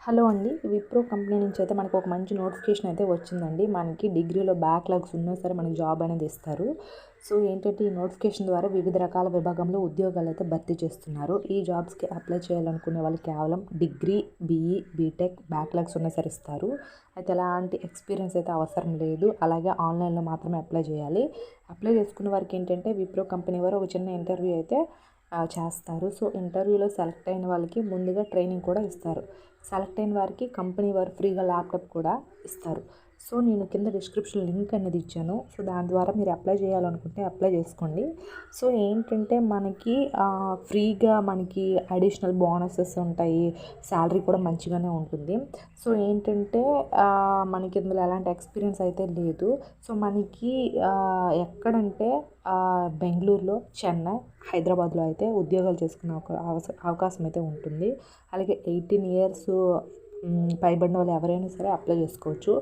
Hello అండి. Wipro company నుంచి అయితే మనకు ఒక మంచి నోటిఫికేషన్ అయితే వచ్చిందండి. మనకి డిగ్రీలో బ్యాక్‌లాగ్స్ ఉన్నా సరే మనకి జాబ్ అనేది ఇస్తారు. సో ఏంటంటే ఈ నోటిఫికేషన్ ద్వారా వివిధ రకాల విభాగంలో ఉద్యోగాలు అయితే భర్తీ చేస్తున్నారు. ఈ జాబ్స్‌కి అప్లై చేయాలనుకునే వాళ్ళు కేవలం డిగ్రీ, బీఈ, బీటెక్ బ్యాక్‌లాగ్స్ ఉన్నా సరే ఇస్తారు. అయితే ఎలాంటి ఎక్స్పీరియన్స్ అయితే అవసరం లేదు. అలాగే ఆన్లైన్‌లో మాత్రమే అప్లై చేయాలి. అప్లై చేసుకున్న వారికి ఏంటంటే విప్రో కంపెనీ వారు ఒక చిన్న ఇంటర్వ్యూ అయితే చేస్తారు. సో ఇంటర్వ్యూలో సెలెక్ట్ అయిన వాళ్ళకి ముందుగా ట్రైనింగ్ కూడా ఇస్తారు. సెలెక్ట్ అయిన వారికి కంపెనీ వారు ఫ్రీగా ల్యాప్టాప్ కూడా ఇస్తారు. సో నేను కింద డిస్క్రిప్షన్ లింక్ అనేది ఇచ్చాను. సో దాని ద్వారా మీరు అప్లై చేయాలనుకుంటే అప్లై చేసుకోండి. సో ఏంటంటే మనకి ఫ్రీగా మనకి అడిషనల్ బోనసెస్ ఉంటాయి. శాలరీ కూడా మంచిగానే ఉంటుంది. సో ఏంటంటే మనకి ఇందులో ఎలాంటి ఎక్స్పీరియన్స్ అయితే లేదు. సో మనకి ఎక్కడంటే బెంగళూరులో, చెన్నై, హైదరాబాద్లో అయితే ఉద్యోగాలు చేసుకునే ఒక అవకాశం అయితే ఉంటుంది. అలాగే 18 ఇయర్స్ పైబడిన వాళ్ళు ఎవరైనా సరే అప్లై చేసుకోవచ్చు.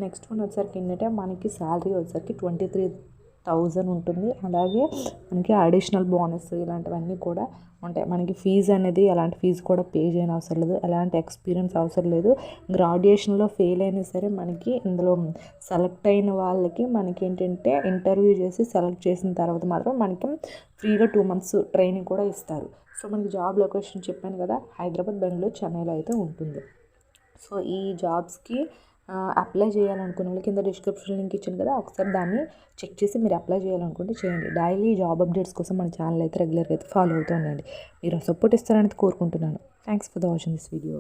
నెక్స్ట్ వన్ వచ్చేసరికి ఏంటంటే మనకి శాలరీ వచ్చేసరికి 23,000 ఉంటుంది. అలాగే మనకి అడిషనల్ బోనస్ ఇలాంటివన్నీ కూడా ఉంటాయి. మనకి ఫీజు అనేది ఎలాంటి ఫీజు కూడా పే చేయని అవసరం లేదు. ఎలాంటి ఎక్స్పీరియన్స్ అవసరం లేదు. గ్రాడ్యుయేషన్లో ఫెయిల్ అయినా సరే మనకి ఇందులో సెలెక్ట్ అయిన వాళ్ళకి మనకి ఏంటంటే ఇంటర్వ్యూ చేసి సెలెక్ట్ చేసిన తర్వాత మాత్రం మనకి ఫ్రీగా 2 months ట్రైనింగ్ కూడా ఇస్తారు. సో మనకి జాబ్ లొకేషన్ చెప్పాను కదా, హైదరాబాద్, బెంగళూరు, చెన్నైలో అయితే ఉంటుంది. సో ఈ జాబ్స్కి అప్లై చేయాలనుకునే వాళ్ళు కింద డిస్క్రిప్షన్ లింక్ ఇచ్చాను కదా, ఒకసారి దాన్ని చెక్ చేసి మీరు అప్లై చేయాలనుకుంటే చేయండి. డైలీ జాబ్ అప్డేట్స్ కోసం మన ఛానల్ అయితే రెగ్యులర్గా అయితే ఫాలో అవుతూ ఉండండి. మీరు సపోర్ట్ ఇస్తారనేది కోరుకుంటున్నాను. Thanks for the watching this video.